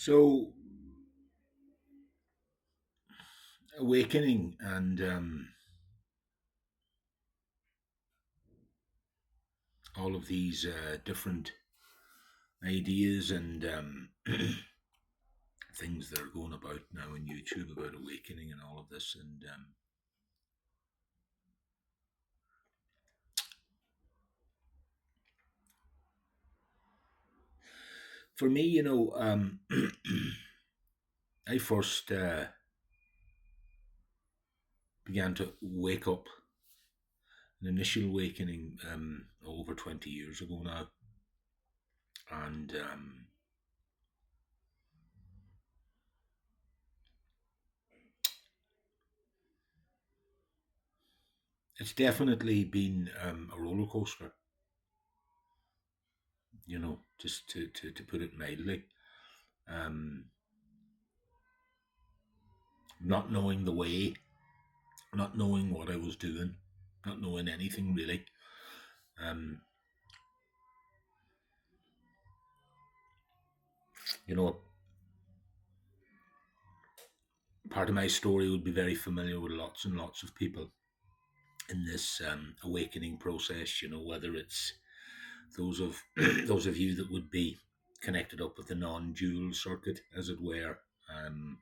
So, awakening and all of these different ideas and things that are going about now on YouTube about awakening and all of this. And for me, I first began to wake up, an initial awakening over 20 years ago now. And it's definitely been a roller coaster, just to put it mildly. Um, not knowing the way, not knowing what I was doing, not knowing anything really. Um, you know, part of my story would be very familiar with lots and lots of people in this awakening process. Whether it's those of those of you that would be connected up with the non-dual circuit, as it were. Um,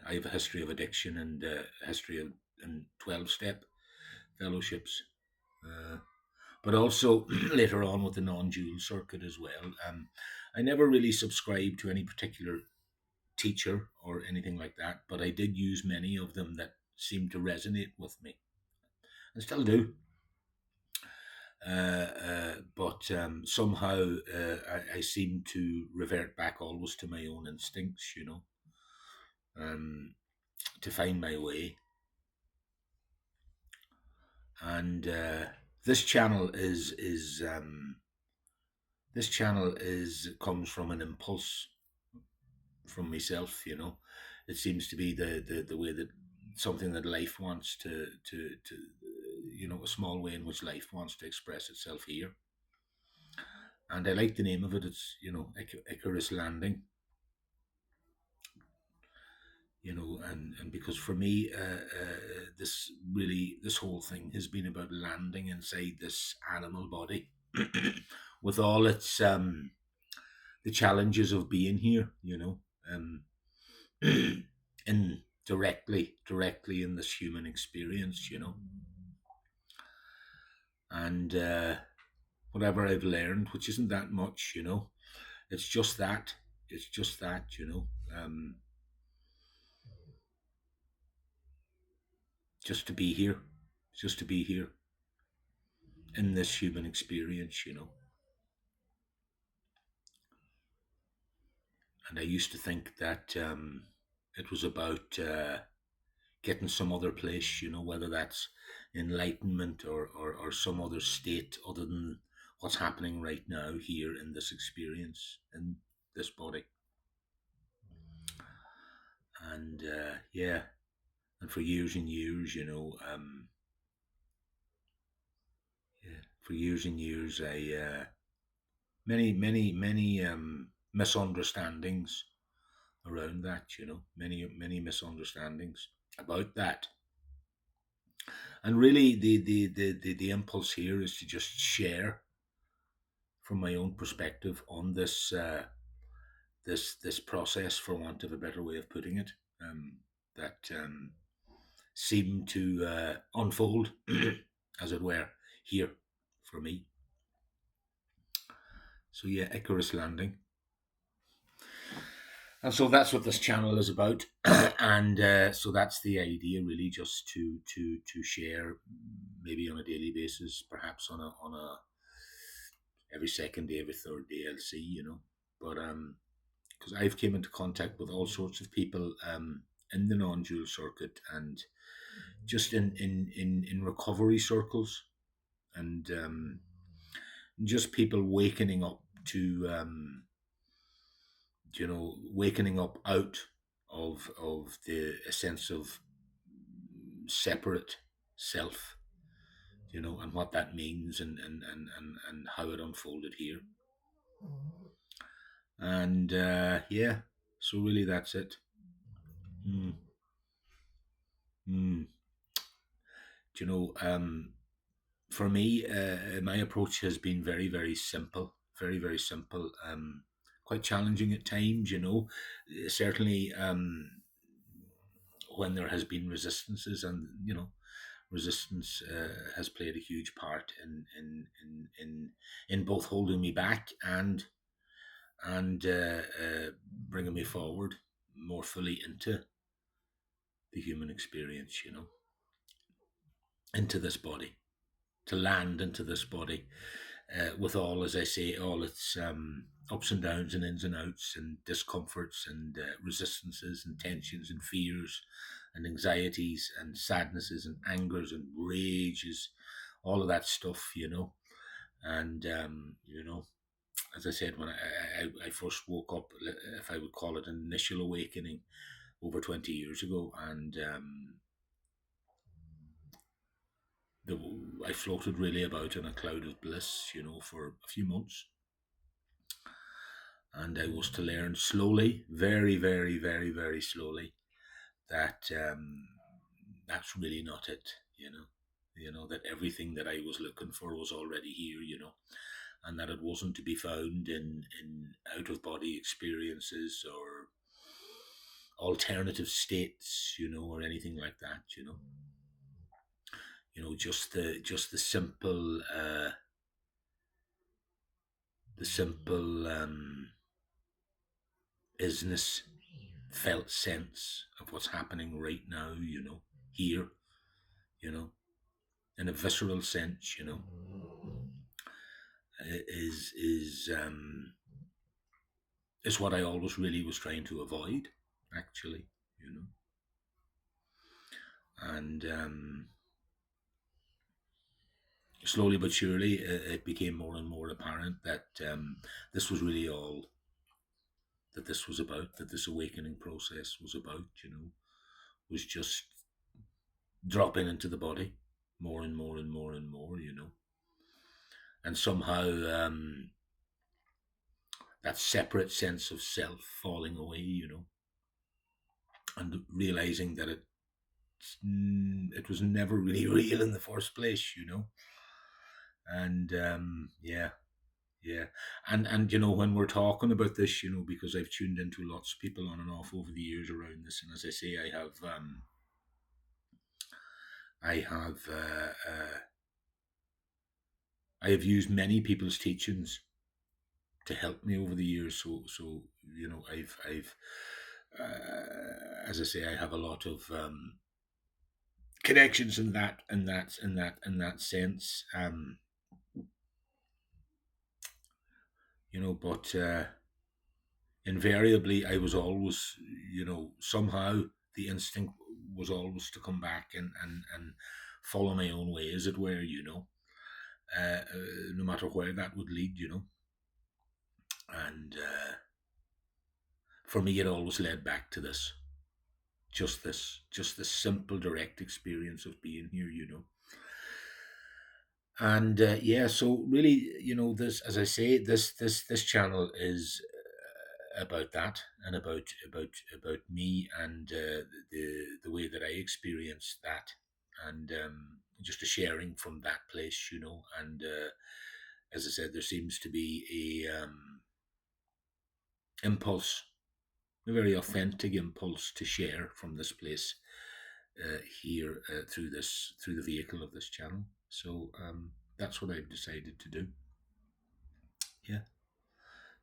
I have a history of addiction and a history of and 12-step fellowships. Uh, but also later on with the non-dual circuit as well. I never really subscribed to any particular teacher or anything like that, but I did use many of them that seemed to resonate with me, and still do. But somehow I seem to revert back always to my own instincts, um, to find my way. And this channel is comes from an impulse from myself. It seems to be the way that something that life wants to a small way in which life wants to express itself here. And I like the name of it. It's Icarus Landing. And because for me, this whole thing has been about landing inside this animal body, with all its the challenges of being here. Um, in directly in this human experience. And whatever I've learned, which isn't that much. It's just that. It's just that. Just to be here, just to be here in this human experience. And I used to think that it was about getting some other place, whether that's enlightenment or some other state other than what's happening right now here in this experience, in this body. And yeah, and for years and years, yeah, for years and years, I many misunderstandings around that. Many misunderstandings about that. And really, the impulse here is to just share from my own perspective on this process, for want of a better way of putting it, that seemed to unfold, as it were, here for me. So yeah, Icarus Landing. And so that's what this channel is about, and so that's the idea, really, just to share, maybe on a daily basis, perhaps on a every second day, every third day, I'll see, But because I've came into contact with all sorts of people in the non-dual circuit, and just in recovery circles, and just people wakening up to wakening up out of the a sense of separate self, and what that means, and how it unfolded here. And yeah, so really that's it. Mm, mm. Do you know, for me, my approach has been very, very simple, very, very simple. Quite challenging at times, you know. Certainly, when there has been resistances, and you know, resistance has played a huge part in both holding me back and bringing me forward more fully into the human experience. You know, into this body, to land into this body, with all, as I say, all its ups and downs and ins and outs and discomforts and resistances and tensions and fears and anxieties and sadnesses and angers and rages, all of that stuff, you know. And, you know, as I said, when I first woke up, if I would call it an initial awakening over 20 years ago, and the, I floated really about in a cloud of bliss, you know, for a few months. And I was to learn slowly, very, very, very, very slowly, that that's really not it. You know that everything that I was looking for was already here. You know, and that it wasn't to be found in out of body experiences or alternative states. You know, or anything like that. Just the simple isness, felt sense of what's happening right now, you know, here, you know, in a visceral sense, you know, is what I always really was trying to avoid, actually, you know, and slowly but surely it became more and more apparent that this was really all that this was about, that this awakening process was about, you know, was just dropping into the body more and more and more and more, you know, and somehow that separate sense of self falling away, you know, and realizing that it was never really real in the first place, you know, and yeah, yeah, and you know when we're talking about this, you know, because I've tuned into lots of people on and off over the years around this, and as I say, I have used many people's teachings to help me over the years. So you know, I've as I say, I have a lot of connections in that sense. You know, but invariably, I was always, you know, somehow the instinct was always to come back and follow my own way, as it were. You know, no matter where that would lead. You know, and for me, it always led back to this. Just this simple, direct experience of being here. You know, and yeah, so really, you know, this, as I say, this channel is about that, and about me, and the way that I experienced that, and just a sharing from that place, you know. And as I said, there seems to be a impulse, a very authentic impulse to share from this place here, through the vehicle of this channel. So that's what I've decided to do. Yeah,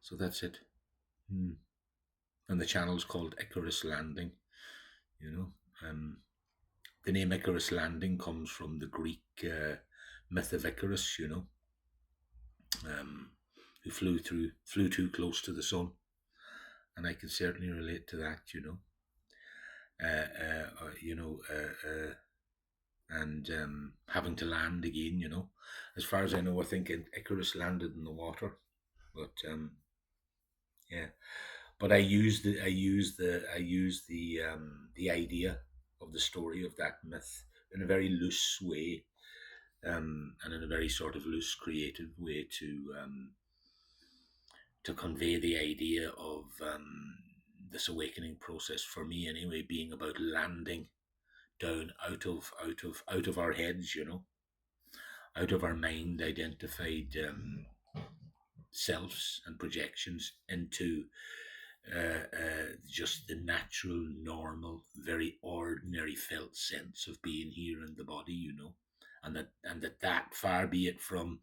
so that's it. Mm. And the channel's called Icarus Landing. You know, the name Icarus Landing comes from the Greek myth of Icarus. You know, um, who flew too close to the sun, and I can certainly relate to that. You know, and having to land again. You know, as far as I know, I think Icarus landed in the water, but yeah. But I use the idea of the story of that myth in a very loose way, and in a very sort of loose, creative way to convey the idea of this awakening process for me anyway being about landing down out of our heads, out of our mind identified selves and projections into just the natural, normal, very ordinary felt sense of being here in the body, and that far be it from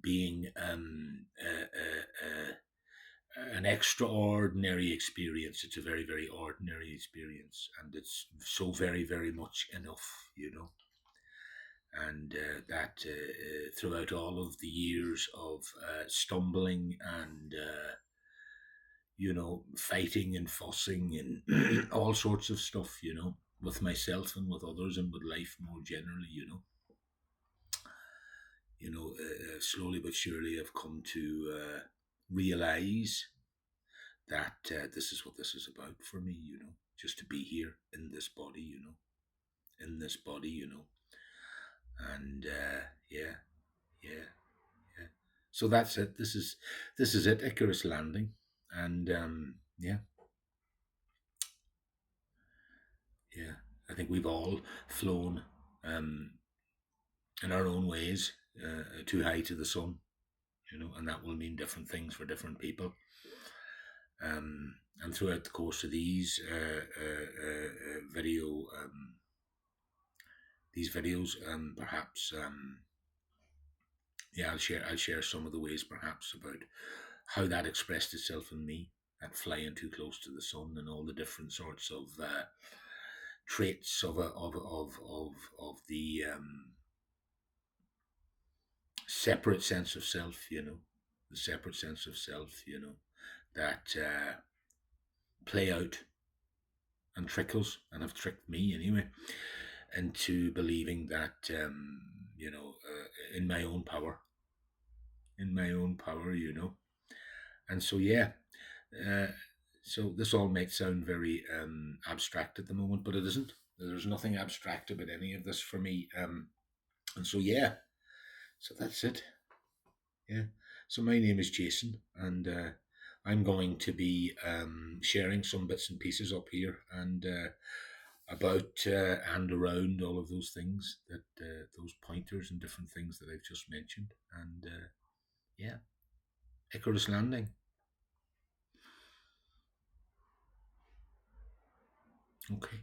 being an extraordinary experience. It's a very, very ordinary experience, and it's so very, very much enough. And that throughout all of the years of stumbling and fighting and fussing and all sorts of stuff, with myself and with others and with life more generally, slowly but surely I've come to realize that this is what this is about for me, just to be here in this body, in this body, and yeah, yeah, yeah. So that's it. This is it, Icarus Landing, and yeah, yeah. I think we've all flown um, in our own ways too high to the sun, and that will mean different things for different people. And throughout the course of video, these videos, perhaps, yeah, I'll share some of the ways, perhaps, about how that expressed itself in me, that flying too close to the sun, and all the different sorts of traits of the separate sense of self, the separate sense of self, that play out and trickles and have tricked me anyway into believing that in my own power, and so yeah, uh, so this all might sound very abstract at the moment, but it isn't. There's nothing abstract about any of this for me, and so yeah, so that's it. Yeah. So my name is Jason, and I'm going to be sharing some bits and pieces up here and about and around all of those things that those pointers and different things that I've just mentioned. And yeah, Icarus Landing. Okay.